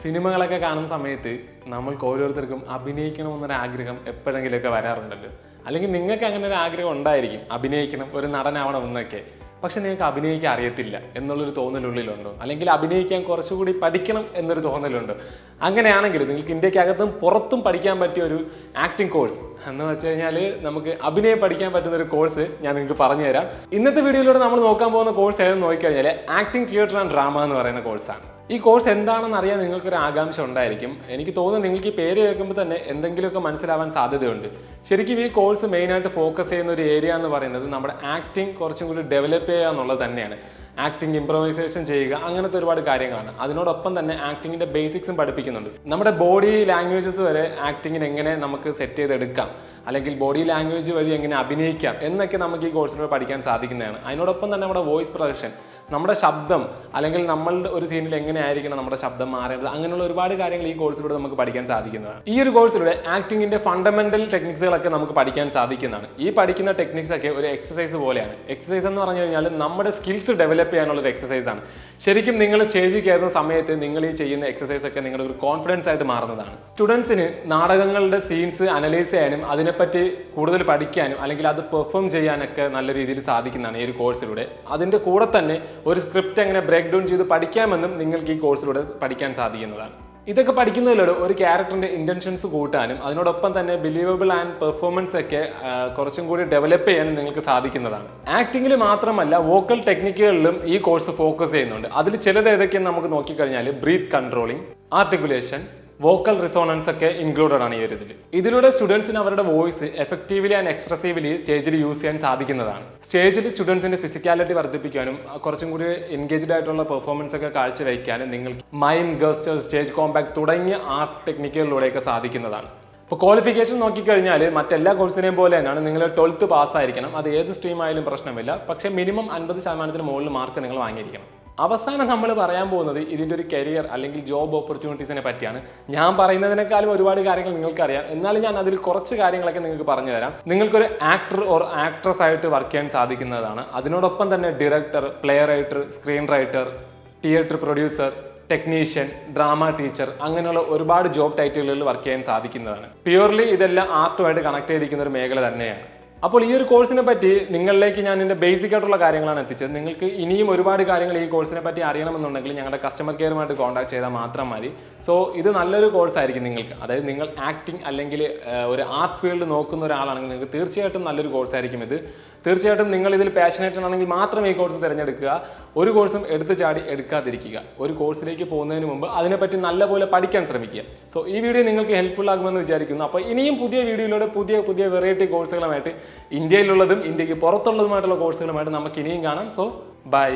സിനിമകളൊക്കെ കാണുന്ന സമയത്ത് നമ്മൾക്ക് ഓരോരുത്തർക്കും അഭിനയിക്കണമെന്നൊരു ആഗ്രഹം എപ്പോഴെങ്കിലുമൊക്കെ വരാറുണ്ടല്ലോ. അല്ലെങ്കിൽ നിങ്ങൾക്ക് അങ്ങനെ ഒരു ആഗ്രഹം ഉണ്ടായിരിക്കും, അഭിനയിക്കണം, ഒരു നടനാവണം എന്നൊക്കെ. പക്ഷെ നിങ്ങൾക്ക് അഭിനയിക്കാൻ അറിയത്തില്ല എന്നുള്ളൊരു തോന്നലുള്ളിലുണ്ടോ? അല്ലെങ്കിൽ അഭിനയിക്കാൻ കുറച്ചുകൂടി പഠിക്കണം എന്നൊരു തോന്നലുണ്ടോ? അങ്ങനെയാണെങ്കിൽ നിങ്ങൾക്ക് ഇന്ത്യക്കകത്തും പുറത്തും പഠിക്കാൻ പറ്റിയ ഒരു ആക്ടിങ് കോഴ്സ് എന്ന് വെച്ച് കഴിഞ്ഞാൽ നമുക്ക് അഭിനയം പഠിക്കാൻ പറ്റുന്ന ഒരു കോഴ്സ് ഞാൻ നിങ്ങൾക്ക് പറഞ്ഞു തരാം. ഇന്നത്തെ വീഡിയോയിലൂടെ നമ്മൾ നോക്കാൻ പോകുന്ന കോഴ്സ് ഏതെന്ന് നോക്കിക്കഴിഞ്ഞാൽ ആക്ടിങ്, തിയേറ്റർ ആൻഡ് ഡ്രാമ എന്ന് പറയുന്ന കോഴ്സാണ്. ഈ കോഴ്സ് എന്താണെന്ന് അറിയാൻ നിങ്ങൾക്കൊരു ആകാംക്ഷ ഉണ്ടായിരിക്കും. എനിക്ക് തോന്നുന്നു നിങ്ങൾക്ക് ഈ പേര് കേൾക്കുമ്പോൾ തന്നെ എന്തെങ്കിലുമൊക്കെ മനസ്സിലാവാൻ സാധ്യതയുണ്ട്. ശരിക്കും ഈ കോഴ്സ് മെയിനായിട്ട് ഫോക്കസ് ചെയ്യുന്ന ഒരു ഏരിയ എന്ന് പറയുന്നത് നമ്മുടെ ആക്ടിങ് കുറച്ചും കൂടി ഡെവലപ്പ് ചെയ്യുക എന്നുള്ളത് തന്നെയാണ്. ആക്ടിങ്, ഇംപ്രവൈസേഷൻ ചെയ്യുക, അങ്ങനത്തെ ഒരുപാട് കാര്യങ്ങളാണ്. അതിനോടൊപ്പം തന്നെ ആക്ടിങ്ങിന്റെ ബേസിക്സും പഠിപ്പിക്കുന്നുണ്ട്. നമ്മുടെ ബോഡി ലാംഗ്വേജസ് വരെ ആക്ടിങ്ങിന് എങ്ങനെ നമുക്ക് സെറ്റ് ചെയ്തെടുക്കാം, അല്ലെങ്കിൽ ബോഡി ലാംഗ്വേജ് വഴി എങ്ങനെ അഭിനയിക്കാം എന്നൊക്കെ നമുക്ക് ഈ കോഴ്സിലൂടെ പഠിക്കാൻ സാധിക്കുന്നതാണ്. അതിനോടൊപ്പം തന്നെ നമ്മുടെ വോയിസ് പ്രൊഡക്ഷൻ, നമ്മുടെ ശബ്ദം, അല്ലെങ്കിൽ നമ്മളുടെ ഒരു സീനിൽ എങ്ങനെയായിരിക്കണം നമ്മുടെ ശബ്ദം മാറേണ്ടത്, അങ്ങനെയുള്ള ഒരുപാട് കാര്യങ്ങൾ ഈ കോഴ്സിലൂടെ നമുക്ക് പഠിക്കാൻ സാധിക്കുന്നതാണ്. ഈ ഒരു കോഴ്സിലൂടെ ആക്ടിങ്ങിന്റെ ഫണ്ടമെന്റൽ ടെക്നിക്സുകളൊക്കെ നമുക്ക് പഠിക്കാൻ സാധിക്കുന്നതാണ്. ഈ പഠിക്കുന്ന ടെക്നിക്സ് ഒക്കെ ഒരു എക്സസൈസ് പോലെയാണ്. എക്സസൈസ് എന്ന് പറഞ്ഞു കഴിഞ്ഞാൽ നമ്മുടെ സ്കിൽസ് ഡെവലപ്പ് ചെയ്യാനുള്ള ഒരു എക്സസൈസ് ആണ്. ശരിക്കും നിങ്ങൾ സ്റ്റേജിൽ കയറുന്ന സമയത്ത് നിങ്ങൾ ഈ ചെയ്യുന്ന എക്സസൈസ് ഒക്കെ നിങ്ങളുടെ ഒരു കോൺഫിഡൻസ് ആയിട്ട് മാറുന്നതാണ്. സ്റ്റുഡൻസിന് നാടകങ്ങളുടെ സീൻസ് അനലൈസ് ചെയ്യാനും അതിനെപ്പറ്റി കൂടുതൽ പഠിക്കാനും അല്ലെങ്കിൽ അത് പെർഫോം ചെയ്യാനൊക്കെ നല്ല രീതിയിൽ സാധിക്കുന്നതാണ് ഈ ഒരു കോഴ്സിലൂടെ. അതിൻ്റെ കൂടെ തന്നെ ഒരു സ്ക്രിപ്റ്റ് എങ്ങനെ ബ്രേക്ക് ഡൗൺ ചെയ്ത് പഠിക്കാമെന്നും നിങ്ങൾക്ക് ഈ കോഴ്സിലൂടെ പഠിക്കാൻ സാധിക്കുന്നതാണ്. ഇതൊക്കെ പഠിക്കുന്നതിലൂടെ ഒരു ക്യാരക്ടറിന്റെ ഇന്റൻഷൻസ് കൂട്ടാനും അതിനോടൊപ്പം തന്നെ ബിലീവബിൾ ആൻഡ് പെർഫോമൻസ് ഒക്കെ കുറച്ചും കൂടി ഡെവലപ്പ് ചെയ്യാനും നിങ്ങൾക്ക് സാധിക്കുന്നതാണ്. ആക്ടിങ്ങിൽ മാത്രമല്ല വോക്കൽ ടെക്നിക്കുകളിലും ഈ കോഴ്സ് ഫോക്കസ് ചെയ്യുന്നുണ്ട്. അതിൽ ചിലത് ഏതൊക്കെയെന്ന് നമുക്ക് നോക്കിക്കഴിഞ്ഞാൽ breath controlling, articulation, vocal resonance ഒക്കെ ഇൻക്ലൂഡഡ് ആണ് ഈ ഒരു ഇതിലൂടെ സ്റ്റുഡൻസിന് അവരുടെ വോയിസ് എഫക്റ്റീവ്ലി ആൻഡ് എക്സ്പ്രസീവ്ലി സ്റ്റേജിൽ യൂസ് ചെയ്യാൻ സാധിക്കുന്നതാണ്. സ്റ്റേജിൽ സ്റ്റുഡൻസിന്റെ ഫിസിക്കാലിറ്റി വർദ്ധിപ്പിക്കാനും കുറച്ചും കൂടി എൻഗേജ്ഡ് ആയിട്ടുള്ള പെർഫോമൻസ് ഒക്കെ കാഴ്ചവെക്കാനും നിങ്ങൾക്ക് മൈം, ഗസ്റ്റർ, സ്റ്റേജ് കോമ്പാക്ട് തുടങ്ങിയ ആർട്ട് ടെക്നിക്കുകളിലൂടെയൊക്കെ സാധിക്കുന്നതാണ്. ഇപ്പോൾ ക്വാളിഫിക്കേഷൻ നോക്കിക്കഴിഞ്ഞാൽ മറ്റെല്ലാ കോഴ്സിനെയും പോലെ തന്നെയാണ്. നിങ്ങൾ 12th പാസ്സായിരിക്കണം. അത് ഏത് സ്ട്രീം ആയാലും പ്രശ്നമില്ല. പക്ഷേ മിനിമം 50% മുകളിൽ മാർക്ക് നിങ്ങൾ വാങ്ങിയിരിക്കണം. അവസാനം നമ്മൾ പറയാൻ പോകുന്നത് ഇതിൻ്റെ ഒരു കരിയർ അല്ലെങ്കിൽ ജോബ് ഓപ്പർച്യൂണിറ്റീസിനെ പറ്റിയാണ്. ഞാൻ പറയുന്നതിനേക്കാളും ഒരുപാട് കാര്യങ്ങൾ നിങ്ങൾക്കറിയാം. എന്നാലും ഞാൻ അതിൽ കുറച്ച് കാര്യങ്ങളൊക്കെ നിങ്ങൾക്ക് പറഞ്ഞു തരാം. നിങ്ങൾക്കൊരു ആക്ടർ ഓർ ആക്ട്രസ് ആയിട്ട് വർക്ക് ചെയ്യാൻ സാധിക്കുന്നതാണ്. അതിനോടൊപ്പം തന്നെ director, play writer, screen writer, theatre producer, technician, drama teacher, അങ്ങനെയുള്ള ഒരുപാട് ജോബ് ടൈറ്റിലുകളിൽ വർക്ക് ചെയ്യാൻ സാധിക്കുന്നതാണ്. പ്യൂർലി ഇതെല്ലാം ആർട്ടുമായിട്ട് കണക്ട് ചെയ്തിരിക്കുന്ന ഒരു മേഖല തന്നെയാണ്. അപ്പോൾ ഈ ഒരു കോഴ്സിനെ പറ്റി നിങ്ങളിലേക്ക് ഞാൻ ഇതിൻ്റെ ബേസിക് ആയിട്ടുള്ള കാര്യങ്ങളാണ് എത്തിച്ചത്. നിങ്ങൾക്ക് ഇനിയും ഒരുപാട് കാര്യങ്ങൾ ഈ കോഴ്സിനെ പറ്റി അറിയണമെന്നുണ്ടെങ്കിൽ ഞങ്ങളുടെ കസ്റ്റമർ കെയറുമായിട്ട് കോൺടാക്ട് ചെയ്താൽ മാത്രം മതി. സോ ഇത് നല്ലൊരു കോഴ്സായിരിക്കും നിങ്ങൾക്ക്. അതായത് നിങ്ങൾ ആക്ടിങ് അല്ലെങ്കിൽ ഒരു ആർട്ട് ഫീൽഡ് നോക്കുന്ന ഒരാളാണെങ്കിൽ നിങ്ങൾക്ക് തീർച്ചയായിട്ടും നല്ലൊരു കോഴ്സായിരിക്കും ഇത്. തീർച്ചയായിട്ടും നിങ്ങൾ ഇതിൽ പാഷനേറ്റഡ് ആണെങ്കിൽ മാത്രം ഈ കോഴ്സ് തിരഞ്ഞെടുക്കുക. ഒരു കോഴ്സും എടുത്തു ചാടി എടുക്കാതിരിക്കുക. ഒരു കോഴ്സിലേക്ക് പോകുന്നതിന് മുമ്പ് അതിനെപ്പറ്റി നല്ലപോലെ പഠിക്കാൻ ശ്രമിക്കുക. സോ ഈ വീഡിയോ നിങ്ങൾക്ക് ഹെൽപ്ഫുൾ ആകുമെന്ന് വിചാരിക്കുന്നു. അപ്പോൾ ഇനിയും പുതിയ വീഡിയോയിലൂടെ പുതിയ വെറൈറ്റി കോഴ്സുകളുമായിട്ട്, ഇന്ത്യയിലുള്ളതും ഇന്ത്യക്ക് പുറത്തുള്ളതുമായിട്ടുള്ള കോഴ്സുകളുമായിട്ട് നമുക്ക് ഇനിയും കാണാം. So by.